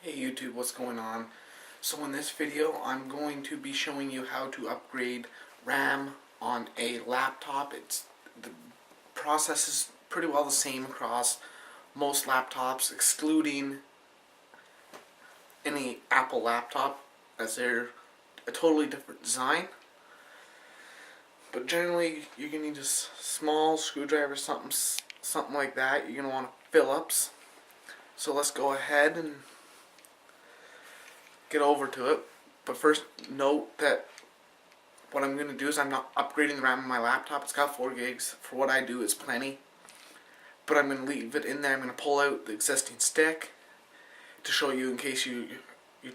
Hey YouTube, what's going on? So in this video I'm going to be showing you how to upgrade RAM on a laptop. The process is pretty well the same across most laptops, excluding any Apple laptop, as they're a totally different design. But generally you're going to need a small screwdriver, something like that. You're going to want a Phillips. So let's go ahead and get over to it. But first, note that what I'm going to do is I'm not upgrading the RAM on my laptop. It's got 4 gigs. For what I do, it's plenty. But I'm going to leave it in there. I'm going to pull out the existing stick to show you, in case you're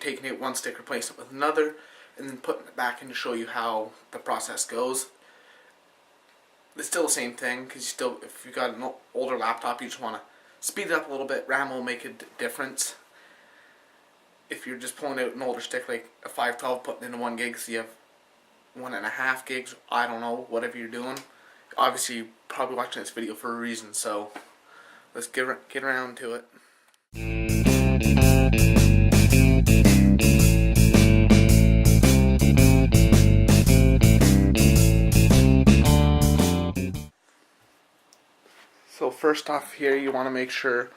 taking out one stick, replacing it with another, and then putting it back in to show you how the process goes. It's still the same thing, because if you've got an older laptop, you just want to speed it up a little bit. RAM will make a difference. If you're just pulling out an older stick like a 512, putting into 1 gig, so you have 1.5 gigs, I don't know, whatever you're doing. Obviously you're probably watching this video for a reason, so let's get around to it. So first off here, you want to make sure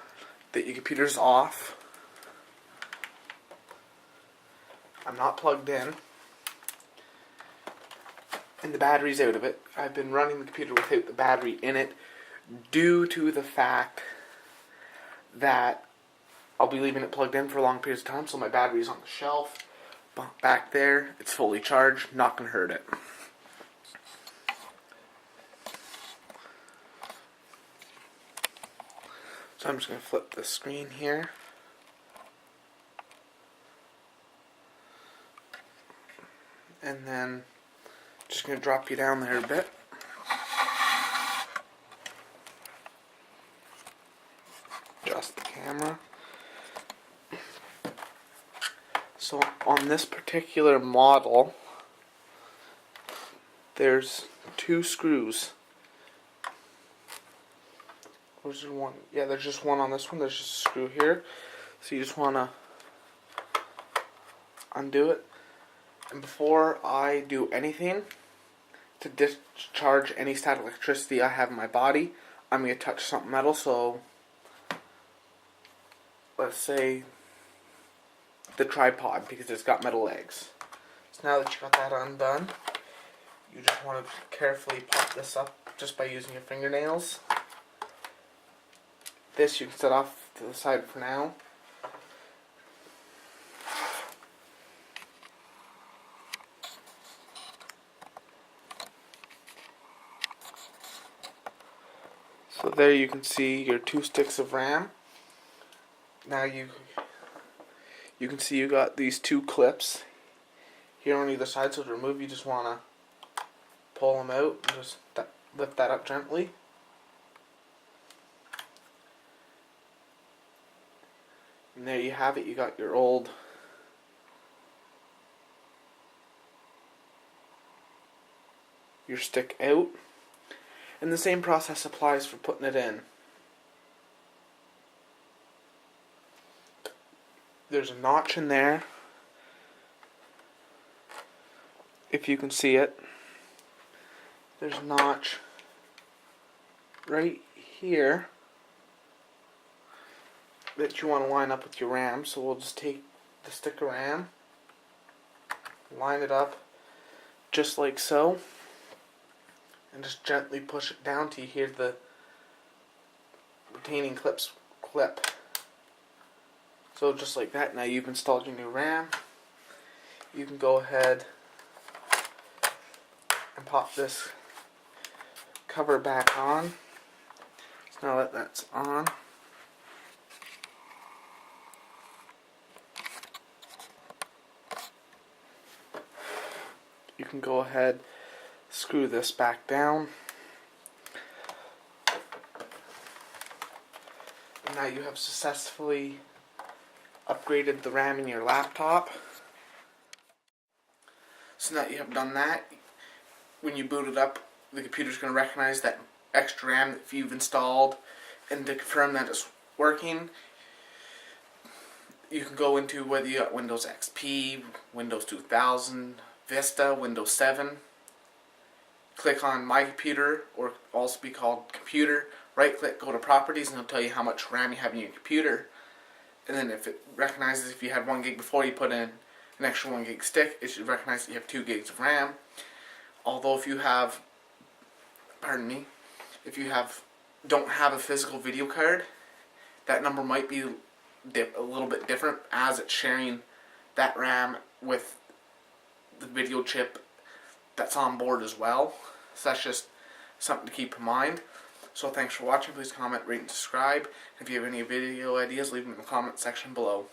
that your computer's off. I'm not plugged in, and the battery's out of it. I've been running the computer without the battery in it due to the fact that I'll be leaving it plugged in for long periods of time, so my battery's on the shelf back there. It's fully charged, not going to hurt it. So I'm just going to flip the screen here. And then just going to drop you down there a bit. Adjust the camera. So on this particular model, there's 2 screws. Or is there one? Yeah, there's just one on this one. There's just a screw here. So you just want to undo it. And before I do anything to discharge any static electricity I have in my body, I'm going to touch something metal. So let's say the tripod, because it's got metal legs. So now that you got that undone, you just want to carefully pop this up just by using your fingernails. This you can set off to the side for now. So there you can see your 2 sticks of RAM. Now you can see you got these 2 clips here on either side. So to remove, you just want to pull them out and just lift that up gently. And there you have it. You got your stick out. And the same process applies for putting it in. There's a notch in there, if you can see it. There's a notch right here that you want to line up with your RAM. So we'll just take the stick of RAM, line it up just like so, and just gently push it down till you hear the retaining clip. So just like that, now you've installed your new RAM. You can go ahead and pop this cover back on. So now that that's on, you can go ahead, screw this back down. And now you have successfully upgraded the RAM in your laptop. So now that you have done that, when you boot it up, the computer's going to recognize that extra RAM that you've installed, and to confirm that it's working, you can go into whether you got Windows XP, Windows 2000, Vista, Windows 7. Click on My Computer, or also be called Computer. Right click, go to Properties, and it'll tell you how much RAM you have in your computer. And then if it recognizes if you had 1 gig before, you put in an extra 1 gig stick, it should recognize that you have 2 gigs of RAM. Although if you have, if you don't have a physical video card, that number might be a little bit different, as it's sharing that RAM with the video chip that's on board as well. So that's just something to keep in mind. So thanks for watching. Please comment, rate, and subscribe. If you have any video ideas, leave them in the comment section below.